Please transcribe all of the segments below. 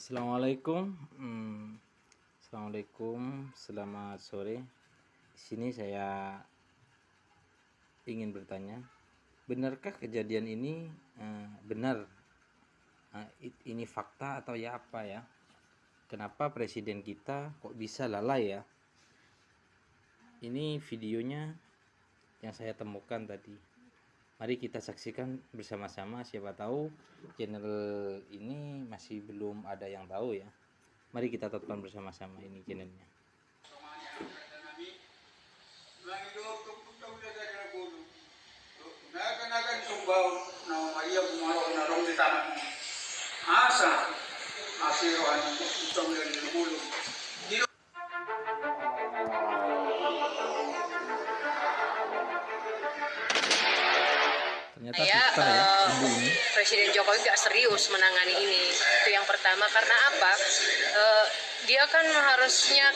Assalamualaikum. Assalamualaikum, selamat sore. Di sini saya ingin bertanya, benarkah kejadian ini benar? Ini fakta atau ya apa ya? Kenapa presiden kita kok bisa lalai ya? Ini videonya yang saya temukan tadi. Mari kita saksikan bersama-sama, siapa tahu channel ini masih belum ada yang tahu ya. Mari kita tonton bersama-sama ini channelnya. Ternyata pintar ya ibu ini. Presiden Jokowi gak serius menangani ini. Itu yang pertama. Karena apa? Dia kan harusnya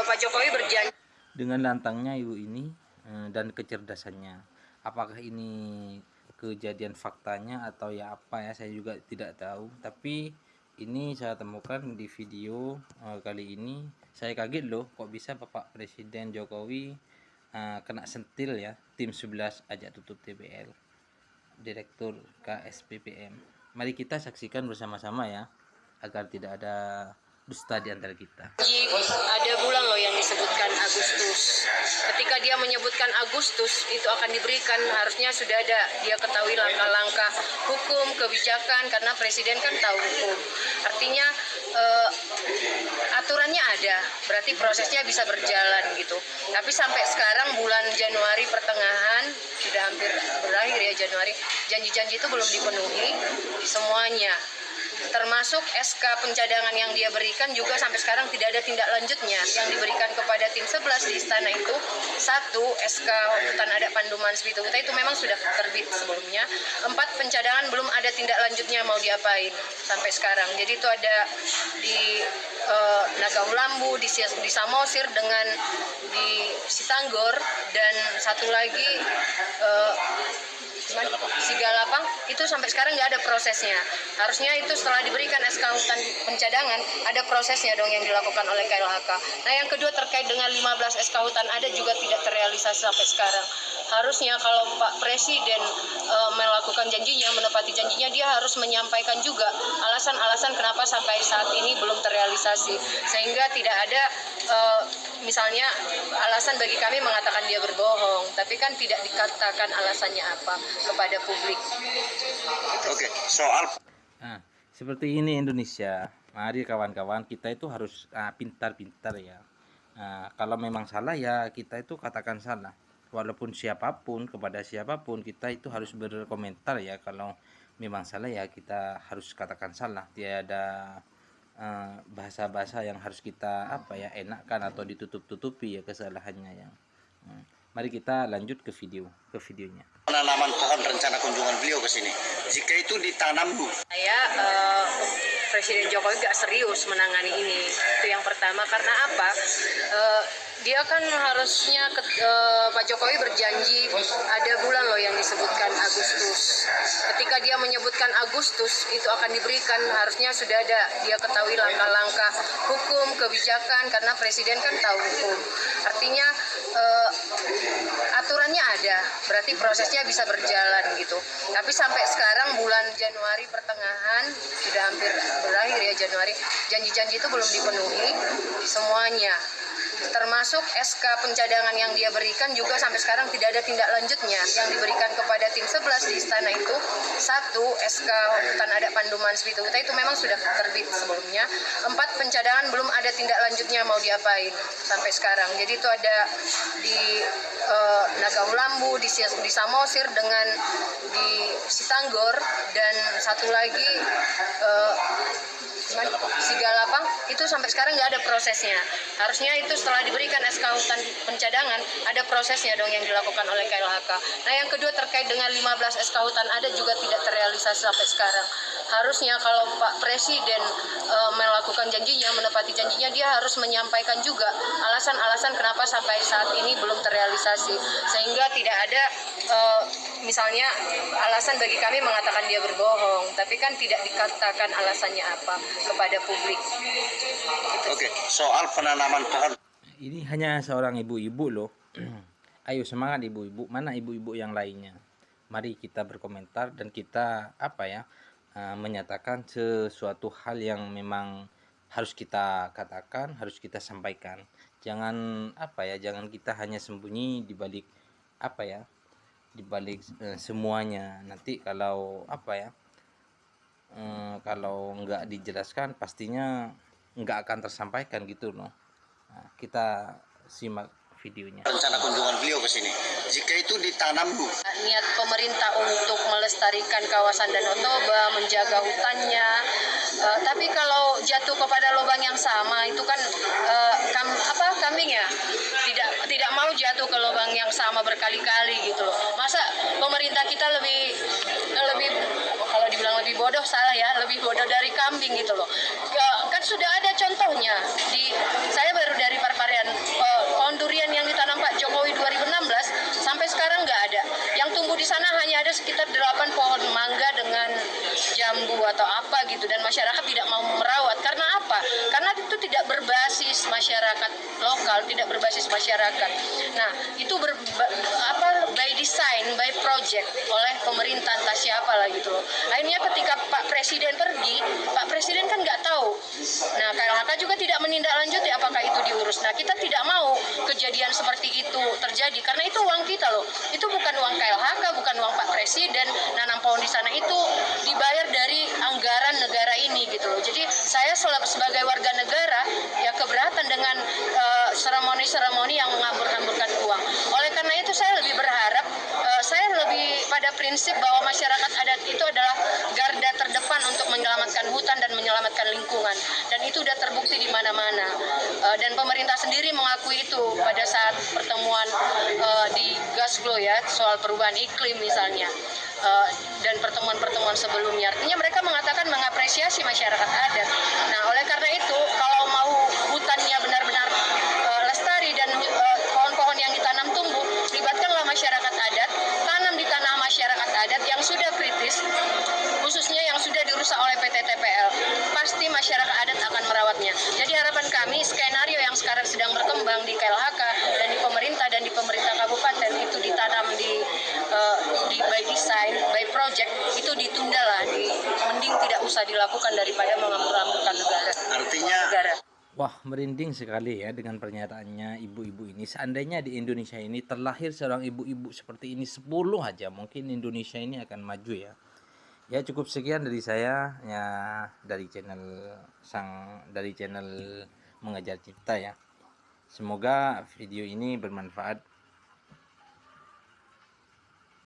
Pak Jokowi berjanji. Dengan lantangnya ibu ini dan kecerdasannya, apakah ini kejadian faktanya atau ya apa ya, saya juga tidak tahu. Tapi ini saya temukan di video kali ini. Saya kaget loh, kok bisa Bapak Presiden Jokowi kena sentil ya, tim 11 ajak tutup TBL, Direktur KSPPM. Mari kita saksikan bersama-sama ya, agar tidak ada dusta di antara kita. Ada bulan loh yang disebutkan Agustus. Ketika dia menyebutkan Agustus, itu akan diberikan, harusnya sudah ada, dia ketahui langkah-langkah hukum, kebijakan, karena presiden kan tahu hukum. Artinya aturannya ada, berarti prosesnya bisa berjalan gitu. Tapi sampai sekarang bulan Januari pertengahan, sudah hampir berakhir ya Januari, janji-janji itu belum dipenuhi semuanya. Termasuk SK pencadangan yang dia berikan juga sampai sekarang tidak ada tindak lanjutnya. Yang diberikan kepada tim 11 di istana itu, satu, SK Hutan Adat Panduman Sepitu Kuta itu memang sudah terbit sebelumnya. 4, pencadangan belum ada tindak lanjutnya mau diapain sampai sekarang. Jadi itu ada di Naga Hulambu, di Samosir, dengan di Sitanggor, dan satu lagi Sigalapang, itu sampai sekarang nggak ada prosesnya. Harusnya itu setelah diberikan SK hutan pencadangan, ada prosesnya dong yang dilakukan oleh KLHK. Nah yang kedua terkait dengan 15 SK hutan ada juga tidak terrealisasi sampai sekarang. Harusnya kalau Pak Presiden melakukan janjinya, menepati janjinya, dia harus menyampaikan juga alasan-alasan kenapa sampai saat ini belum terrealisasi. Sehingga tidak ada misalnya alasan bagi kami mengatakan dia berbohong, tapi kan tidak dikatakan alasannya apa kepada publik. Oke, soal seperti ini Indonesia. Mari kawan-kawan, kita itu harus pintar-pintar ya. Kalau memang salah ya kita itu katakan salah. Walaupun siapapun, kepada siapapun kita itu harus berkomentar ya. Kalau memang salah ya kita harus katakan salah. Tiada bahasa-bahasa yang harus kita enakkan atau ditutup-tutupi ya kesalahannya ya. Mari kita lanjut ke videonya. penanaman pohon rencana kunjungan beliau ke sini. Jika itu ditanam Bu. Presiden Jokowi gak serius menangani ini. Itu yang pertama. Karena apa? Dia kan harusnya Pak Jokowi berjanji, ada bulan loh yang disebutkan Agustus. Ketika dia menyebutkan Agustus, itu akan diberikan, harusnya sudah ada, dia ketahui langkah-langkah hukum, kebijakan, karena presiden kan tahu hukum. Artinya aturannya ada, berarti prosesnya bisa berjalan gitu. Tapi sampai sekarang bulan Januari pertengahan, sudah hampir berakhir ya Januari, janji-janji itu belum dipenuhi semuanya. Termasuk SK pencadangan yang dia berikan juga sampai sekarang tidak ada tindak lanjutnya. Yang diberikan kepada tim 11 di istana itu, satu, SK Hutan Adat Panduman Sepitu Kuta itu memang sudah terbit sebelumnya. 4, pencadangan belum ada tindak lanjutnya mau diapain sampai sekarang. Jadi itu ada di Naga Hulambu, di Samosir, dengan di Sitanggor, dan satu lagi Sigalapang, itu itu sampai sekarang nggak ada prosesnya. Harusnya itu setelah diberikan SK hutan pencadangan, ada prosesnya dong yang dilakukan oleh KLHK. Nah, yang kedua terkait dengan 15 SK hutan adat juga tidak terrealisasi sampai sekarang. Harusnya kalau Pak Presiden melakukan janjinya, menepati janjinya, dia harus menyampaikan juga alasan-alasan kenapa sampai saat ini belum terrealisasi, sehingga tidak ada misalnya alasan bagi kami mengatakan dia berbohong, tapi kan tidak dikatakan alasannya apa kepada publik. Gitu. Oke, soal penanaman pohon. Ini hanya seorang ibu-ibu loh. Ayo semangat ibu-ibu, mana ibu-ibu yang lainnya? Mari kita berkomentar dan kita menyatakan sesuatu hal yang memang harus kita katakan, harus kita sampaikan. Jangan jangan kita hanya sembunyi di balik semuanya. Nanti kalau kalau nggak dijelaskan pastinya nggak akan tersampaikan gitu loh. Nah, kita simak videonya. Rencana kunjungan beliau ke sini, jika itu ditanam Bu, Niat pemerintah untuk melestarikan kawasan Danau Toba, menjaga hutannya, tapi kalau jatuh kepada lubang yang sama itu kan kambing ya tidak mau jatuh ke lubang yang sama berkali-kali gitu loh. Masa pemerintah kita lebih kalau dibilang lebih bodoh salah ya, lebih bodoh dari kambing gitu loh. Kan sudah ada contohnya saya baru dari Parparian, pohon durian yang ditanam Pak Jokowi 2016 sampai sekarang nggak ada. Yang tumbuh di sana hanya ada sekitar 8 pohon mangga dengan jambu atau apa gitu, dan masyarakat tidak mau merawat. Karena apa? Karena itu tidak berbasis masyarakat lokal, tidak berbasis masyarakat. Nah, itu by design, by project oleh pemerintah entah siapa lah gitu loh. Akhirnya ketika Pak Presiden pergi, Pak Presiden kan nggak tahu. Nah, KLHK juga tidak menindaklanjuti apakah itu diurus. Nah, kita tidak mau kejadian seperti itu terjadi karena itu uang kita loh. Itu bukan uang KLHK, bukan uang Pak Presiden. Nanam pohon di sana itu dibayar dari anggaran negara ini gitu loh. Jadi saya sebagai warga negara ya keberatan dengan seremoni-seremoni yang menghambur-hamburkan uang. Oleh karena itu saya lebih berharap, saya lebih pada prinsip bahwa masyarakat adat itu adalah garda terdepan untuk menyelamatkan hutan dan menyelamatkan lingkungan. Dan itu sudah terbukti di mana-mana. Dan pemerintah sendiri mengakui itu pada saat pertemuan di Glasgow ya, soal perubahan iklim misalnya. Dan pertemuan-pertemuan sebelumnya. Artinya mereka mengatakan mengapresiasi masyarakat adat. Nah, oleh karena itu kalau mau hutannya benar-benar lestari dan pohon-pohon yang ditanam tumbuh, libatkanlah masyarakat adat, tanam di tanah masyarakat adat yang sudah kritis, khususnya yang sudah dirusak oleh PT TPL. Pasti masyarakat adat akan merawatnya. Jadi harapan kami skenario yang sekarang sedang berkembang di KLHK dan di pemerintah kabupaten itu ditanam di by design, by project itu ditunda lah, mending tidak usah dilakukan daripada menghambur-hamburkan negara. Wah, merinding sekali ya dengan pernyataannya ibu-ibu ini. Seandainya di Indonesia ini terlahir seorang ibu-ibu seperti ini 10 aja, mungkin Indonesia ini akan maju ya. Ya cukup sekian dari saya ya, dari channel Mengajar Cipta ya. Semoga video ini bermanfaat